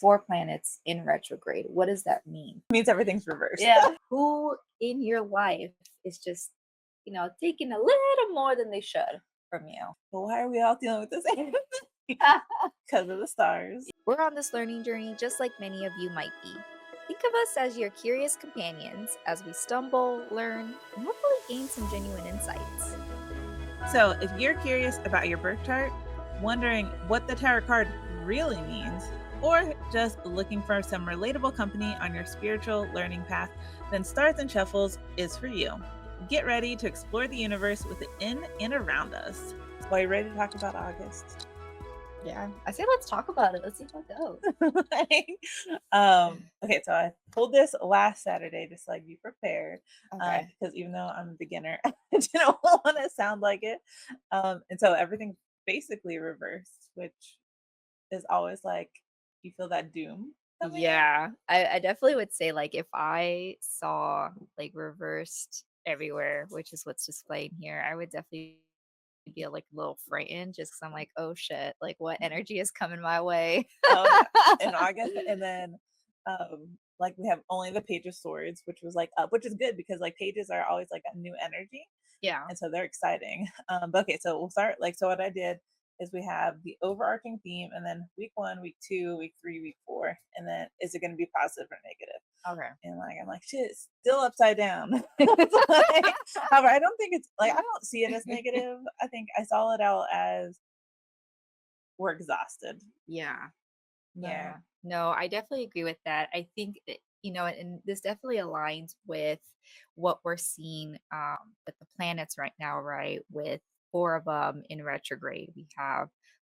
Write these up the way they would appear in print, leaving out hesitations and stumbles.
4 planets in retrograde. What does that mean? It means everything's reversed. Yeah. Who in your life is just, taking a little more than they should from you? But why are we all dealing with this? Because of the stars. We're on this learning journey just like many of you might be. Think of us as your curious companions as we stumble, learn, and hopefully gain some genuine insights. So if you're curious about your birth chart, wondering what the tarot card really means, or just looking for some relatable company on your spiritual learning path, then Stars and Shuffles is for you. Get ready to explore the universe within and around us. So are you ready to talk about August? Yeah, I say let's talk about it. Let's see how it goes. Okay, so I pulled this last Saturday just like be prepared. Okay. Because even though I'm a beginner, I didn't want to sound like it. And so everything's basically reversed, which is always like you feel that doom coming in. Yeah, I definitely would say like if I saw like reversed everywhere, which is what's displayed here, I would definitely be like a little frightened just because I'm like, oh shit, like what energy is coming my way? Oh, yeah, in August. And then like we have only the Page of Swords, which was like up, which is good because like pages are always like a new energy. Yeah. And so they're exciting. But okay, so we'll start like so what I did is we have the overarching theme and then week 1, week 2, week 3, week 4, and then is it gonna be positive or negative? Okay. And like I'm like, shit, it's still upside down. Like, however, I don't think it's like I don't see it as negative. I think I saw it out as we're exhausted. Yeah. No. Yeah. No, I definitely agree with that. I think that, and this definitely aligns with what we're seeing with the planets right now, right? With 4 of them in retrograde. We have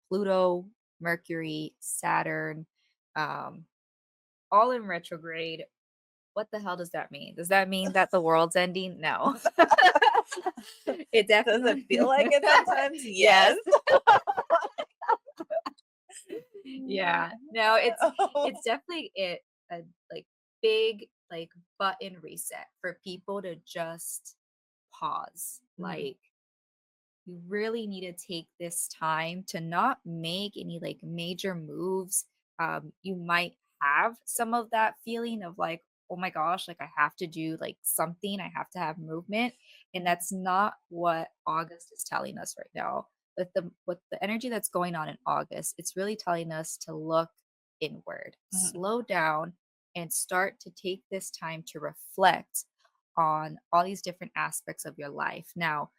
Pluto, Mercury, Saturn, um, all in retrograde. What the hell does that mean? Does that mean that the world's ending? No. It Does definitely it feel like it sometimes? Yes. Yes. Yeah. No, it's definitely a like big like button reset for people to just pause. Mhm. Like you really need to take this time to not make any like major moves. You might have some of that feeling of like, oh my gosh, like I have to do like something, I have to have movement. And that's not what August is telling us right now. With the energy that's going on in August, it's really telling us to look inward, Mhm. slow down, and start to take this time to reflect on all these different aspects of your life. Now,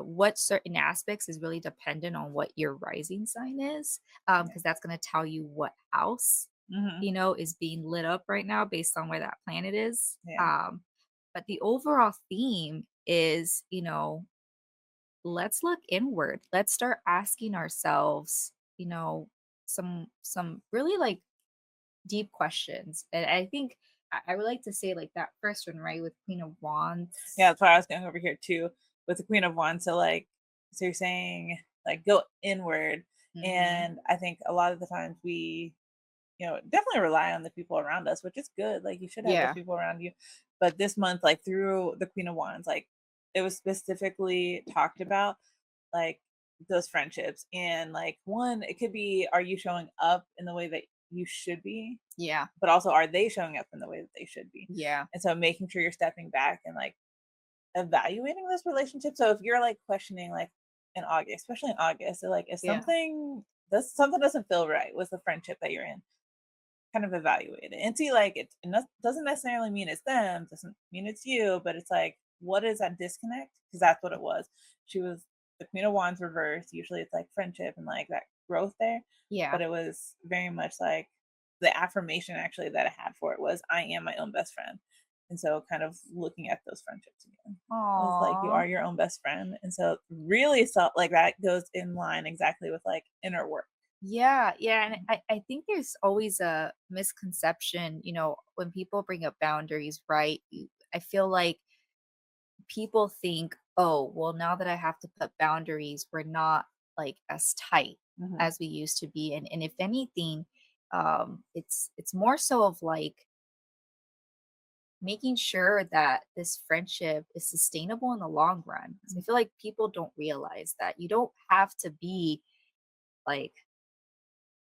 what certain aspects is really dependent on what your rising sign is, because that's going to tell you what house Mhm. is being lit up right now based on where that planet is. Yeah. But the overall theme is, let's look inward. Let's start asking ourselves, some really like deep questions. And I think I would like to say like that first one, right, with Queen of Wands. Yeah, that's why I was going over here too with the Queen of Wands. So like so you're saying like go inward. Mhm. And I think a lot of the times we, definitely rely on the people around us, which is good. Like you should have those Yeah. people around you. But this month, like through the Queen of Wands, like it was specifically talked about like those friendships. And like one, it could be are you showing up in the way that you should be? Yeah. But also are they showing up in the way that they should be? Yeah. And so making sure you're stepping back and like evaluating this relationship. So if you're like questioning like in August, especially in August, so like if Yeah. something doesn't feel right with the friendship that you're in, kind of evaluate it and see like it doesn't necessarily mean it's them, doesn't mean it's you, but it's like what is that disconnect? Because that's what it was. She was the Queen of Wands reversed. Usually it's like friendship and like that growth there. Yeah. But it was very much like the affirmation actually that I had for it was I am my own best friend. And so kind of looking at those friendships again. It was like you are your own best friend. And so really so like that goes in line exactly with like inner work. Yeah, yeah, and I think there's always a misconception, when people bring up boundaries, right? I feel like people think, oh, well, now that I have to put boundaries, we're not like as tight Mhm. as we used to be. And if anything, it's more so of like making sure that this friendship is sustainable in the long run. 'Cause I feel like people don't realize that you don't have to be like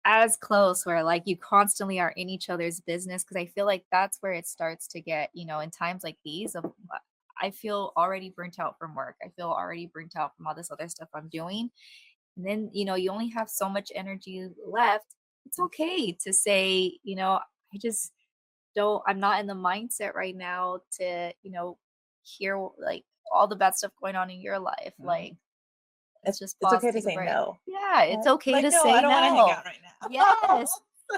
as close where like you constantly are in each other's business, because I feel like that's where it starts to get, in times like these of I feel already burnt out from work. I feel already burnt out from all this other stuff I'm doing. And then, you only have so much energy left. It's okay to say, I just don't, I'm not in the mindset right now to, hear like all the bad stuff going on in your life. Mhm. Like, let's just It's pause, okay to take a say break. no. Yeah, it's okay Like, to no, I say don't want to hang no. out right now. Yes.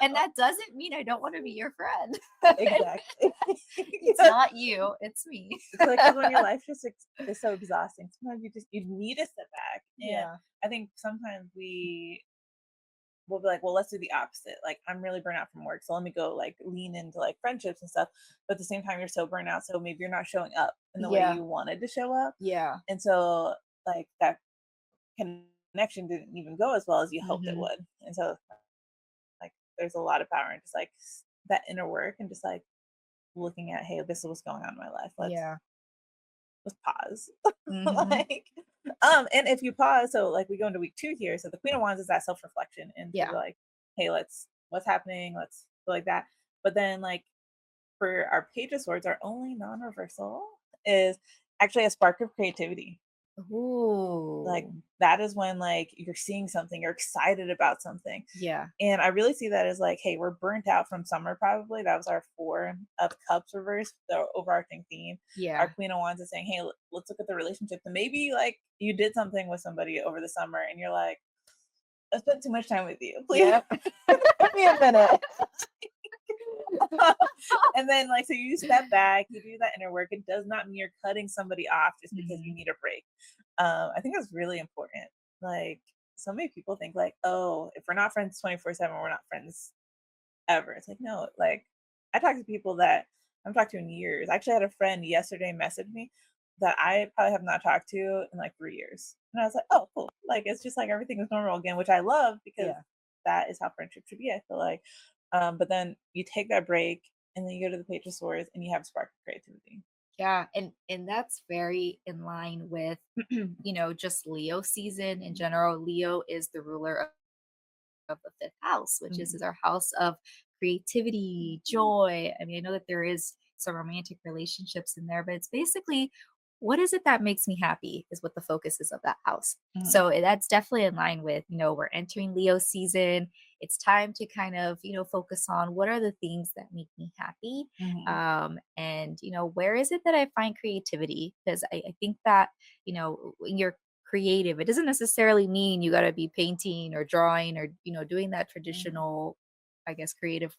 And that doesn't mean I don't want to be your friend. Exactly. It's not you, it's me. It's like because when your life just is so exhausting, sometimes you need to step back. And Yeah. I think sometimes we will be like, well, let's do the opposite. Like I'm really burnt out from work, so let me go like lean into like friendships and stuff. But at the same time, you're so burnt out, so maybe you're not showing up in the way Yeah. you wanted to show up, Yeah. and so like that connection didn't even go as well as you hoped it Mhm. would. And so like there's a lot of power in just like that inner work and just like looking at, hey, this is what's going on in my life. Yeah. Let's pause. Mhm. Like and if you pause, so like we go into week 2 here, so the Queen of Wands is that self-reflection and to be Yeah. like, hey, let's what's happening, let's go like that. But then like for our Page of Swords, our only non-reversal is actually a spark of creativity. Like Ooh. that is when like you're seeing something, you're excited about something. Yeah. And I really see that as like, hey, we're burnt out from summer, probably. That was our 4 of Cups reverse, the overarching theme. Our Yeah. Queen of Wands is saying, hey, let's look at the relationship. And maybe like you did something with somebody over the summer and you're like, I spent too much time with you. Please Yep. give me a minute. And then like so you step back, you do that inner work. It does not mean you're cutting somebody off just because you Mhm. need a break. I think that's really important. Like so many people think like, oh, if we're not friends 24/7, we're not friends ever. It's like, no, like I talk to people that I've talked to in years. I actually had a friend yesterday message me that I probably have not talked to in like 3 years. And I was like, oh, cool. Like it's just like everything is normal again, which I love because Yeah. that is how friendship should be, I feel like. But then you take that break and then you go to the Page of Swords and you have a spark of creativity. Yeah, and that's very in line with just Leo season in general. Leo is the ruler of the fifth house, which is Mhm. our house of creativity, joy. I mean, I know that there is some romantic relationships in there, but it's basically what is it that makes me happy is what the focus is of that house. Mhm. So that's definitely in line with, we're entering Leo season. It's time to kind of, focus on what are the things that make me happy. Mhm. And, where is it that I find creativity? Because I think that, when you're creative. It doesn't necessarily mean you got to be painting or drawing or, doing that Mhm. traditional, I guess, creative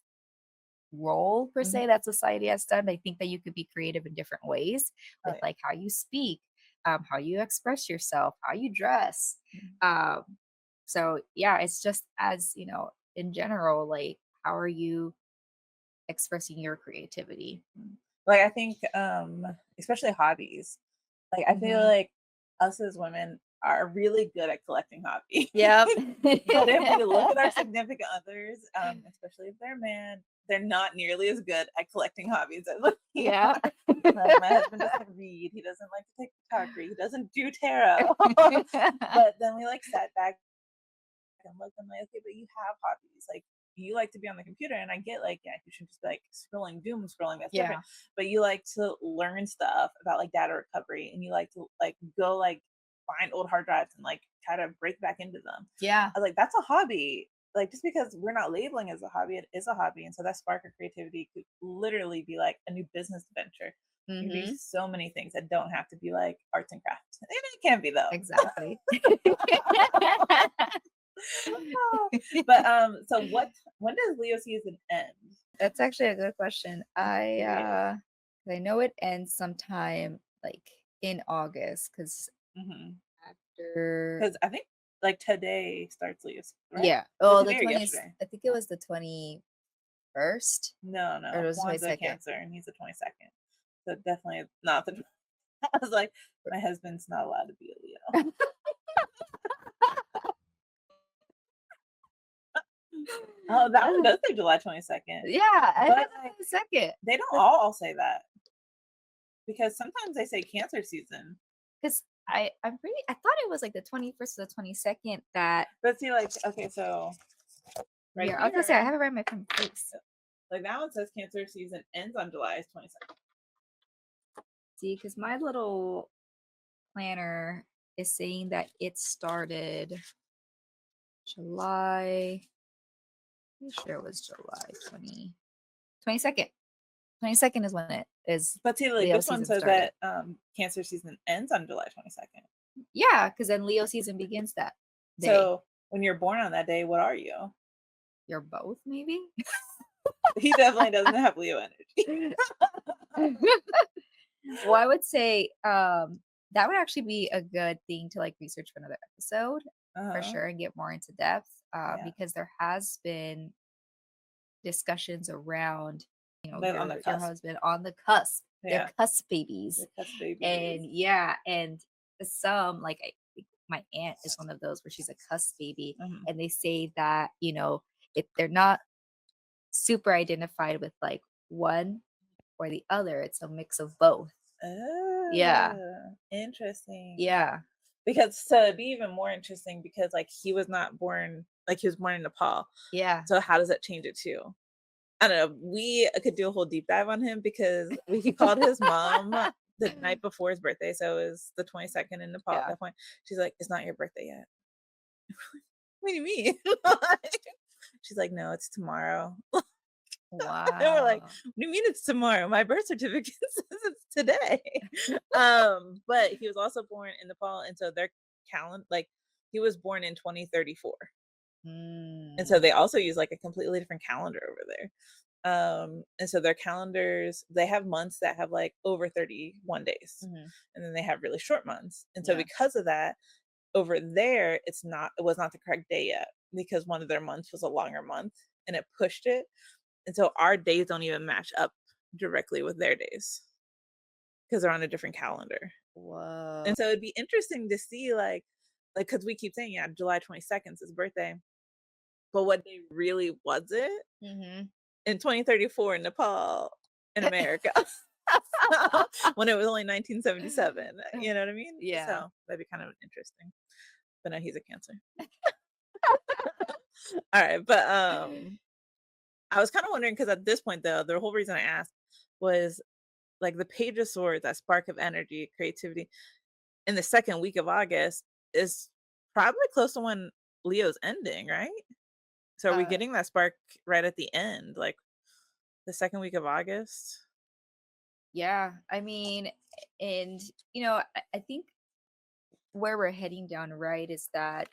role per Mhm. se that society has done. I think that you could be creative in different ways Oh with yeah. like how you speak, how you express yourself, how you dress. Mhm. Um, so yeah, it's just as, in general, like how are you expressing your creativity? Like I think especially hobbies. Like I feel Hmm. like us as women are really good at collecting hobbies. Yep. But if we look at our significant others, especially if they're a man, they're not nearly as good at collecting hobbies as we Yeah. are. Like my husband doesn't read, he doesn't like to take photography, he doesn't do tarot. But then we like sat back and look, I'm like, okay, but you have hobbies. Like you like to be on the computer, and I get like, yeah, you should just be like scrolling, doom scrolling, that's different. Yeah. But you like to learn stuff about like data recovery, and you like to like go like find old hard drives and like try to break back into them. Yeah. I was like, that's a hobby. Like just because we're not labeling it as a hobby, it is a hobby. And so that spark of creativity could literally be like a new business venture. It can be Hmm. so many things that don't have to be like arts and crafts. And it can be though. Exactly. But so when does Leo season end? That's actually a good question. I'm curious. I know it ends sometime like in August because Mhm. after, 'Cause I think like today starts Leo season, right? yeah. Was it Oh, the today or 20th, yesterday? I think it was the 21st No, or it no. was the Juan's a 22nd. Cancer and he's the 22nd. So definitely not the I was like, my husband's not allowed to be a Leo. Oh, that one does say July 22nd. Yeah, I But think like that's the second. they don't all say that because sometimes they say Cancer season. Because I thought it was like the 21st or the 22nd that, But see, like, okay, so right Yeah, I was gonna say I here, have it right in my phone face. like that one says Cancer season ends on July 22nd. See, because my little planner is saying that it started July. Pretty sure it was July 22nd. 22nd is when it is. But see, like Leo this one season says started. that Cancer season ends on July 22nd. Yeah, because then Leo season begins that day. So when you're born on that day, what are you? You're both, maybe? He definitely doesn't have Leo energy. Well, I would say that would actually be a good thing to like research for another episode for sure and get more into depth Yeah. because there has been discussions around, you know, On the your cusp. husband on the cusp. Yeah. They're cusp babies. They're cusp babies. And yeah, and some like I think my aunt is one of those where she's a cusp baby, and they say that, you know, if they're not super identified with like one or the other, it's a mix of both. Yeah. Oh, interesting. Yeah. Because so it'd be even more interesting because like he was not born, like he was born in Nepal. Yeah. So how does that change it too? I don't know. We could do a whole deep dive on him because he called his mom the night before his birthday. So it was the 22nd in Nepal at that point. She's like, it's not your birthday yet. What do you mean? She's like, no, it's tomorrow. Wow. And we're like, what do you mean it's tomorrow? My birth certificate says it's today. But he was also born in Nepal, and so their calendar, like he was born in 2034. And so they also use like a completely different calendar over there. And so their calendars, they have months that have like over 31 days, and then they have really short months. And so because of that, over there, it was not the correct day yet because one of their months was a longer month and it pushed it. And so our days don't even match up directly with their days because they're on a different calendar. Whoa. And so it'd be interesting to see because we keep saying, yeah, July 22nd is his birthday. But what day really was it? In 2034 in Nepal, in America. When it was only 1977. You know what I mean? Yeah. So that'd be kind of interesting. But no, he's a Cancer. All right. But I was kind of wondering because at this point, though, the whole reason I asked was like the Page of Swords, that spark of energy, creativity, in the second week of August is probably close to when Leo's ending, right? So are we getting that spark right at the end, like the second week of August? Yeah. I mean, and, you know, I think where we're heading down, right, is that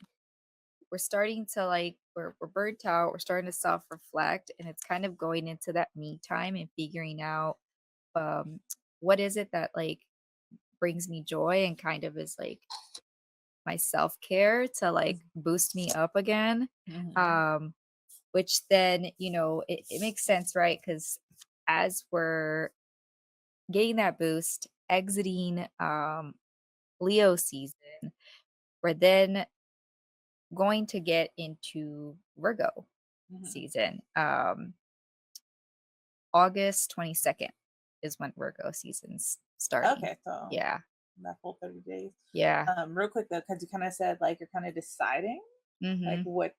we're starting to like we're burnt out, we're starting to self-reflect, and it's kind of going into that me time and figuring out what is it that like brings me joy and kind of is like my self-care to like boost me up again. Which then, you know, it makes sense, right? Because as we're getting that boost, exiting Leo season, we're then going to get into Virgo season. August 22nd is when Virgo season's starting. Okay, so yeah, that full 30 days. Yeah. Real quick though, because you kind of said like you're kind of deciding like what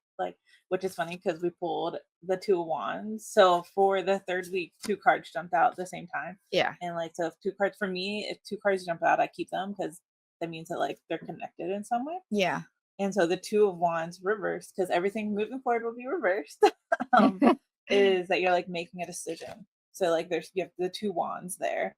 which is funny because we pulled the Two of Wands. So for the third week, two cards jumped out at the same time. Yeah. And like so if two cards jump out, I keep them because that means that like they're connected in some way. Yeah. And so the Two of Wands reversed, because everything moving forward will be reversed, is that you're like making a decision. So like you have the Two Wands there,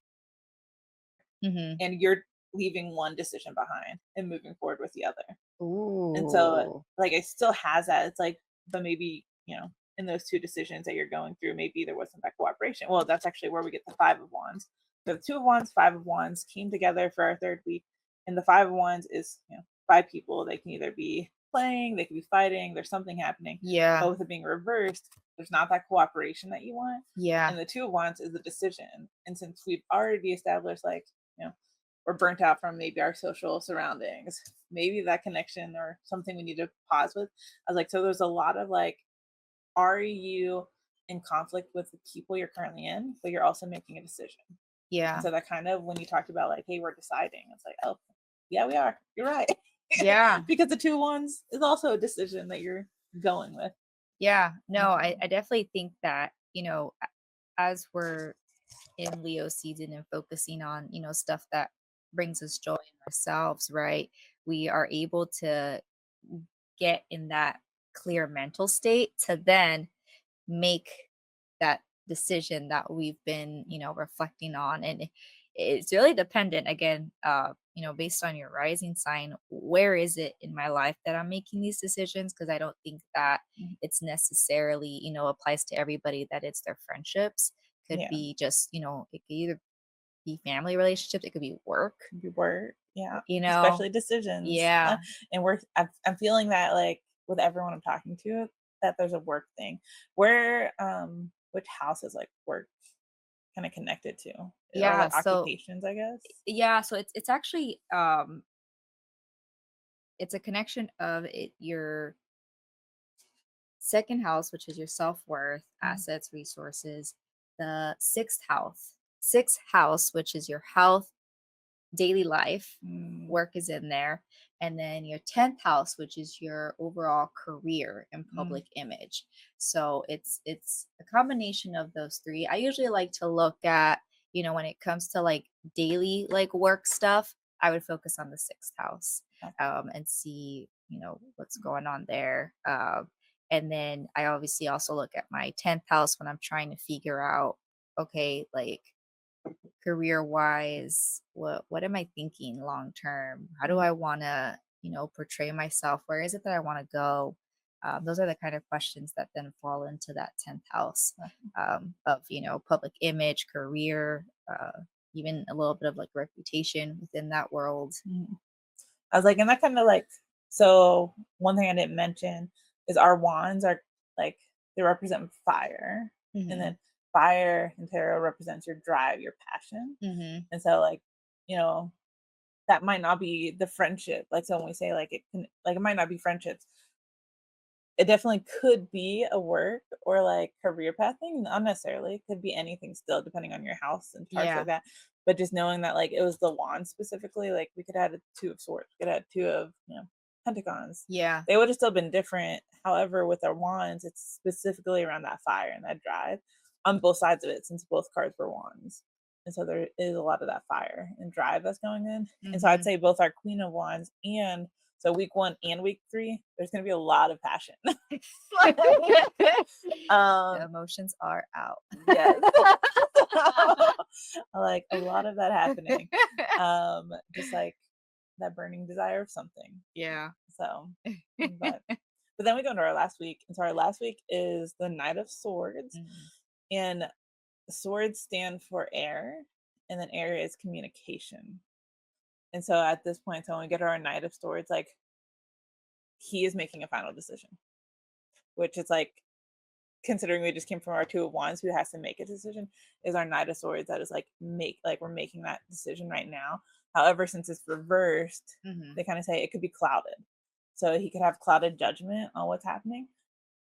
and you're leaving one decision behind and moving forward with the other. Ooh. And so like it still has that. It's like, but maybe, you know, in those two decisions that you're going through, maybe there wasn't that cooperation. Well, that's actually where we get the Five of Wands. So the Two of Wands, Five of Wands came together for our third week. And the Five of Wands is, you know, five people. They can either be playing, they could be fighting, there's something happening. Yeah. But with it being reversed, there's not that cooperation that you want. Yeah. And the Two of Wands is the decision. And since we've already established, like, you know, we're burnt out from maybe our social surroundings, maybe that connection or something we need to pause with. I was like, so there's a lot of like, are you in conflict with the people you're currently in, but you're also making a decision? Yeah. And so that kind of, when you talked about like, hey, we're deciding, it's like, oh, yeah, we are. You're right. Yeah. Because the Two of Wands is also a decision that you're going with. Yeah, no, Mhm. I definitely think that, as we're in Leo season and focusing on, stuff that brings us joy in ourselves, right? We are able to get in that clear mental state to then make that decision that we've been, reflecting on. And it's really dependent again, based on your rising sign, where is it in my life that I'm making these decisions? Because I don't think that Mhm. it's necessarily, applies to everybody that it's their friendships. Could Yeah. be just, it could either be family relationships, it could be work, You were, yeah, you know. especially decisions. Yeah. And I'm feeling that like with everyone I'm talking to that there's a work thing. Where which house is like work kind of connected to? Or Yeah. like So occupations, I guess. yeah, so it's actually it's a connection of your second house, which is your self-worth, Mhm. assets, resources, the sixth house, which is your health, daily life, Mm, work is in there, and then your 10th house, which is your overall career and mm, public image. So it's a combination of those three. I usually like to look at, when it comes to like daily like work stuff, I would focus on the sixth house, okay. and see, what's going on there. And then I obviously also look at my 10th house when I'm trying to figure out, okay, like career wise, what am I thinking long term? How do Mm, I want to, portray myself? Where is it that I want to go? Those are the kind of questions that then fall into that 10th house, okay. of, public image, career, even a little bit of like reputation within that world. Mhm. I was like, and that kind of like, so one thing I didn't mention is our wands are like, they represent fire. And Hmm. then fire in tarot represents your drive, your passion. Hmm. And so, like, you know, that might not be the friendship. Like, so when we say like it can, like, it might not be friendships, it definitely could be a work or like career path thing, not necessarily. It could be anything still, depending on your house and charts like Yeah. that. But just knowing that like it was the wand specifically, like we could have a two of swords, we could have two of pentagons. Yeah. They would have still been different. However, with our wands, it's specifically around that fire and that drive on both sides of it, since both cards were wands. And so there is a lot of that fire and drive that's going in. And so I'd Hmm. say both our Queen of Wands and so week 1 and week 3, there's gonna be a lot of passion. The Um, emotions are out. yes. Like, a lot of that happening. Just, like, that burning desire of something. Yeah. So, but then we go into our last week, and so our last week is the Knight of Swords, Mhm. and swords stand for air, and then air is communication. And so at this point, so when we get to our Knight of Swords, like, he is making a final decision, which is, like, considering we just came from our Two of Wands, who has to make a decision, is our Knight of Swords that is like we're making that decision right now. However, since it's reversed, Mhm. they kind of say it could be clouded. So he could have clouded judgment on what's happening.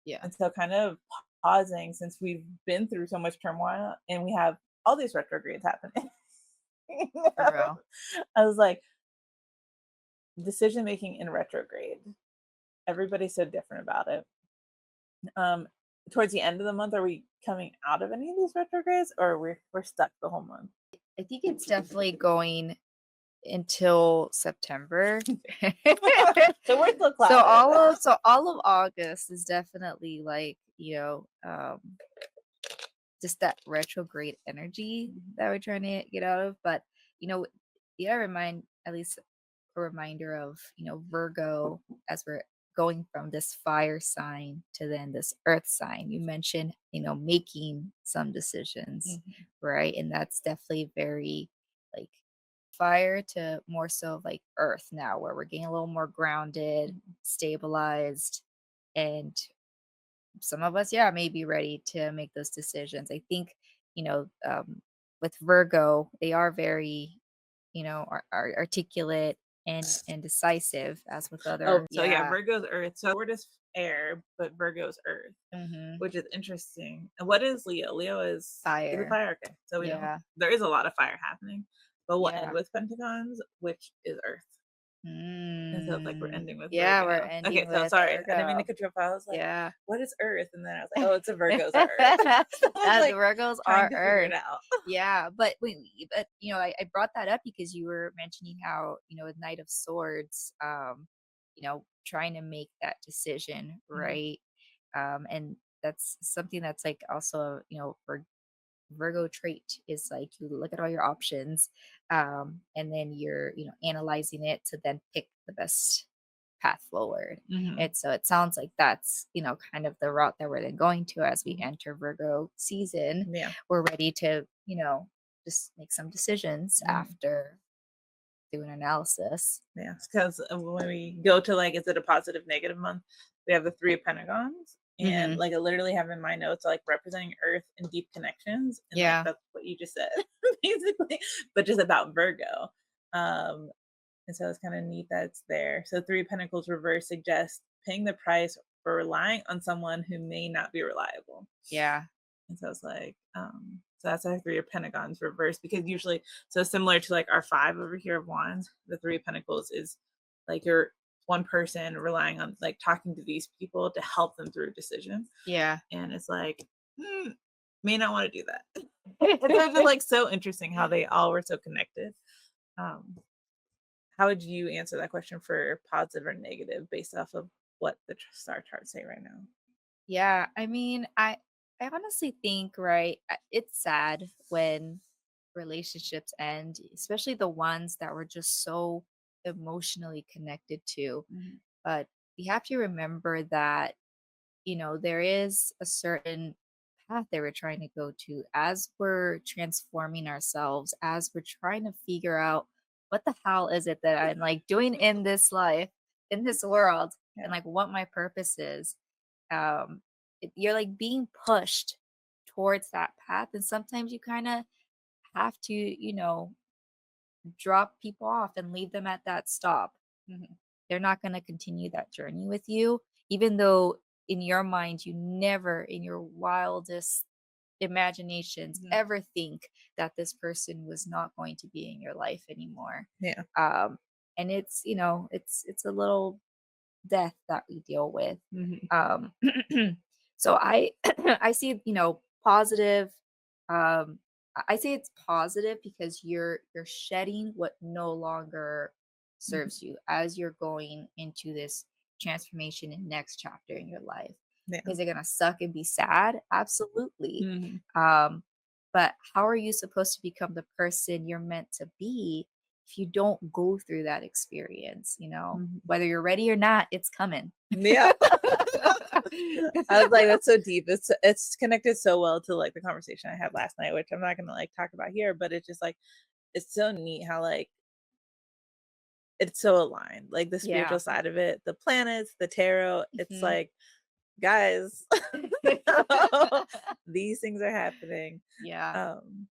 Yeah. And so kind of pausing since we've been through so much turmoil and we have all these retrogrades happening. You For know? real. I was like, decision making in retrograde. Everybody's so different about it. Um, Towards the end of the month, are we coming out of any of these retrogrades, or we're stuck the whole month? I think it's definitely going until September. So we're still So clouded. all of August is definitely like, just that retrograde energy that we're trying to get out of. But, you know, you gotta remind at least a reminder of, Virgo, as we're going from this fire sign to then this earth sign. You mentioned, making some decisions, Mhm, right? And that's definitely very like fire to more so like earth now, where we're getting a little more grounded, mhm, stabilized, and some of us, yeah, may be ready to make those decisions. I think, you know, um, with Virgo, they are very, are articulate and decisive, as with oh, other, so yeah, yeah. Virgo's Earth. So we're just air, but Virgo's Earth, Hmm. which is interesting. And what is Leo? Leo is a Fire. fire. Okay, so we don't. Yeah. There is a lot of fire happening, but we'll end Yeah. with Pentagons, which is Earth. And so it's like we're Mm. ending with Yeah, we're Virgo. ending Okay, so with sorry. I didn't mean to Virgo. cut you off. I was like, Yeah. what is Earth? And then I was like, oh, it's a Virgo's are Earth. So I was The like Virgos trying are to figure it Earth. out. Yeah, but but I brought that up because you were mentioning how, with Knight of Swords, trying to make that decision, Mhm, right? And that's something that's like also, for Virgo trait is like you look at all your options, and then you're, analyzing it to then pick the best path forward. mhm, And so it sounds like that's, kind of the route that we're then going to as we mhm. enter Virgo season. Yeah. We're ready to, just make some decisions Mhm. after doing analysis. Yeah, because when we go to like, is it a positive, negative month? We have the Three of Pentagons, and Hmm. like I literally have in my notes like representing Earth and deep connections, and like Yeah. that's what you just said, basically, but just about Virgo. Um, and so it's kind of neat that it's there. So Three of Pentacles reverse suggests paying the price for relying on someone who may not be reliable. Yeah. And so it's like, so that's our Three of Pentagons reversed because usually, so similar to like our five over here of Wands, the Three of Pentacles is like you're one person relying on like talking to these people to help them through a decision. Yeah. And it's like, hmm, may not want to do that. And so it's just like so interesting how they all were so connected. Um, how would you answer that question for positive or negative based off of what the star charts say right now? Yeah, I mean, I honestly think, right, it's sad when relationships end, especially the ones that we're just so emotionally connected to. Mhm. But we have to remember that, there is a certain path that we're trying to go to as we're transforming ourselves, as we're trying to figure out what the hell is it that I'm like doing in this life, in this world, and Yeah. like what my purpose is. You're like being pushed towards that path, and sometimes you kind of have to, drop people off and leave them at that stop. Mhm. They're not going to continue that journey with you, even though in your mind you never in your wildest imaginations Mhm. ever think that this person was not going to be in your life anymore. Yeah. um and it's, it's a little death that we deal with. Mhm. Um, so I I see, positive. I say it's positive because you're shedding what no longer Mhm. serves you as you're going into this transformation and next chapter in your life. Yeah. Is it gonna suck and be sad? Absolutely. Mhm. Um, but how are you supposed to become the person you're meant to be if you don't go through that experience? Mhm. Whether you're ready or not, it's coming. Yeah. I was like, that's so deep. It's connected so well to like the conversation I had last night, which I'm not gonna like talk about here, but it's just like it's so neat how like it's so aligned. Like the spiritual Yeah. side of it, the planets, the tarot, it's Mhm. like, guys, these things are happening. Yeah. Um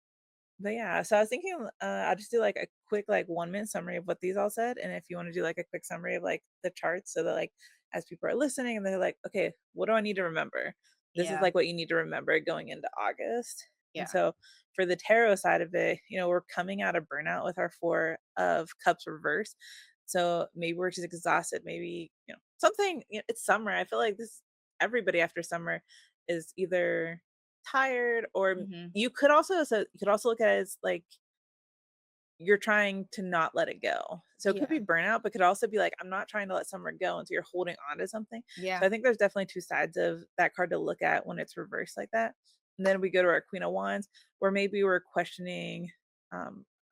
But yeah, so I was thinking, I'll just do like a quick, like 1 minute summary of what these all said. And if you want to do like a quick summary of like the charts, so that like as people are listening and they're like, okay, what do I need to remember? This is Yeah. like what you need to remember going into August. And Yeah. so for the tarot side of it, we're coming out of burnout with our Four of Cups reverse. So maybe we're just exhausted. Maybe, something, it's summer. I feel like this, everybody after summer is either tired or Mhm. you could also look at it as like you're trying to not let it go. So it could Yeah. be burnout, but could also be like, I'm not trying to let summer go. And so you're holding on to something. So Yeah. I think there's definitely two sides of that card to look at when it's reversed like that. And then we go to our Queen of Wands, where maybe we're questioning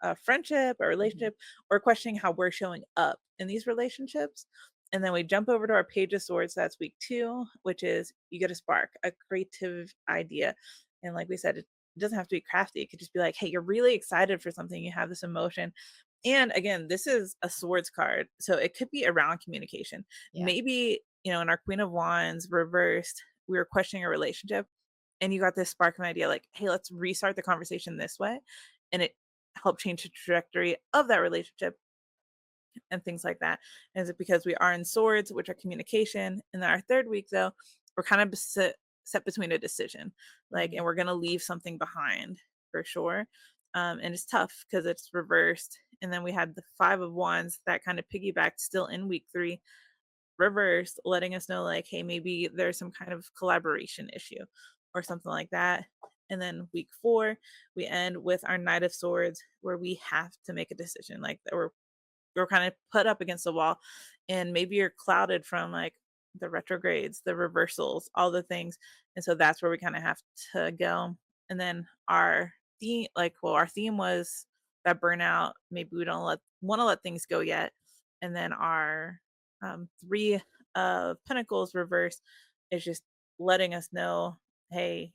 a friendship, a Mhm. relationship, or questioning how we're showing up in these relationships. And then we jump over to our Page of Swords. That's week 2, which is you get a spark, a creative idea. And like we said, it doesn't have to be crafty. It could just be like, hey, you're really excited for something. You have this emotion. And again, this is a swords card. So it could be around communication. Yeah. Maybe, in our Queen of Wands reversed, we were questioning a relationship and you got this spark of an idea like, hey, let's restart the conversation this way. And it helped change the trajectory of that relationship and things like that. And is it because we are in swords, which are communication? And then our third week, though, we're kind of set between a decision, like, and Mhm. we're going to leave something behind for sure. And it's tough because it's reversed. And then we had the Five of Wands that kind of piggybacked still in week 3, reversed, letting us know like, hey, maybe there's some kind of collaboration issue or something like that. And then week 4, we end with our Knight of Swords, where we have to make a decision, like that we're kind of put up against the wall, and maybe you're clouded from like the retrogrades, the reversals, all the things. And so that's where we kind of have to go. And then our theme, like, well, our theme was that burnout. Maybe we don't want to let things go yet. And then our Three of Pentacles reverse is just letting us know, hey,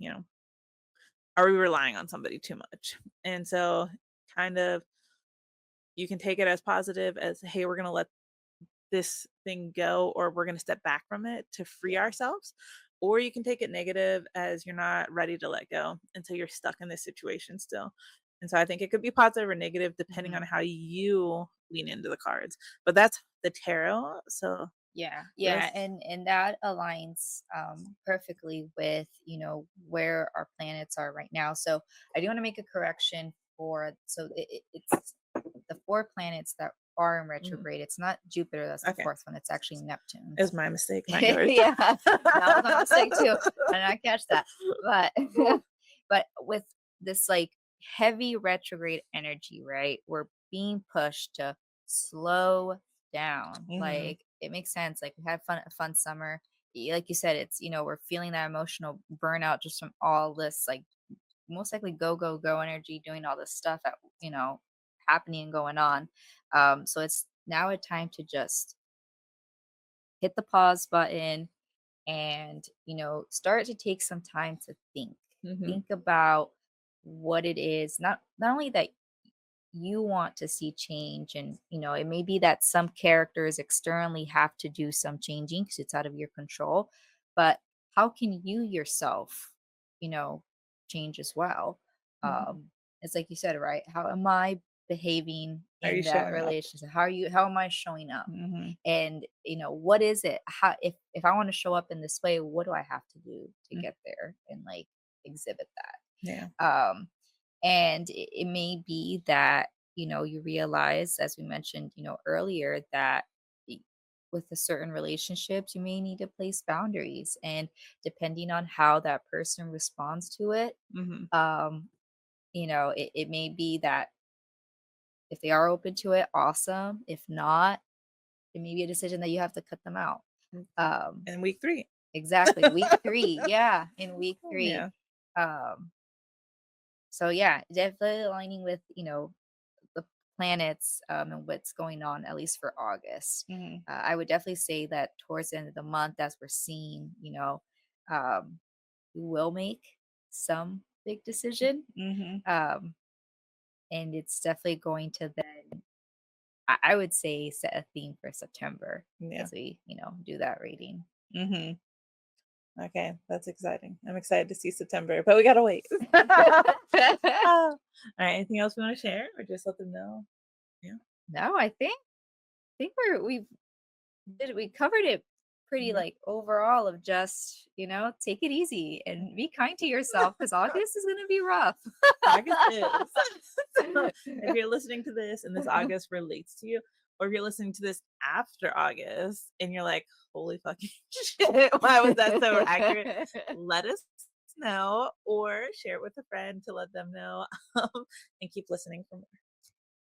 are we relying on somebody too much? And so, kind of, you can take it as positive as, hey, we're going to let this thing go, or we're going to step back from it to free ourselves. Or you can take it negative as you're not ready to let go until you're stuck in this situation still. And so I think it could be positive or negative depending on how you lean into the cards. But that's the tarot. So Yeah, and that aligns perfectly with where our planets are right now. So I do want to make a correction for it's the 4 planets that are in Mhm. retrograde. It's not Jupiter, that's the Okay, 4th one. It's actually Neptune. it was my mistake, not yours. Yeah, that was my mistake too. I did not catch that. But but with this like heavy retrograde energy, right? We're being pushed to slow down. Hmm. Like it makes sense. Like we had a fun summer. Like you said, it's we're feeling that emotional burnout just from all this like most likely go go go energy, doing all this stuff that happening and going on. So it's now a time to just hit the pause button and start to take some time to Hmm. think about what it is, not only that you want to see change, and it may be that some characters externally have to do some changing because it's out of your control, but how can you yourself you know change as well? Hmm. um it's like you said, right? How am I behaving Are you in that showing up? relationship? How am I showing up? Hmm. And what is it, how if I want to show up in this way, what do I have to do to get there and like exhibit Yeah. that? And it may be that you realize, as we mentioned earlier, that y- with a certain relationships you may need to place boundaries, and depending on how that person responds to it, Hmm. um it may be that if they are open to it, awesome. If not, it may be a decision that you have to cut them out. um In week 3. exactly, week 3, yeah, in week 3. Yeah. um so yeah, definitely aligning with the planets, and what's going on, at least for August. Hmm. I would definitely say that towards the end of the month, as we're seeing, um, we will make some big decision. Hmm. Um, and it's definitely going to then, I would say, set a theme for September Yeah. as we, do that reading. Hmm. Okay, that's exciting. I'm excited to see September, but we gotta wait. All right. Anything else we want to share, or just let them know? Yeah. No, I think we covered it pretty Yeah. like overall of just, take it easy and be kind to yourself because August is gonna be rough. August is. So if you're listening to this and this August relates to you, or if you're listening to this after August and you're like, holy fucking shit, why was that so accurate? Let us know, or share it with a friend to let them know, and keep listening for more.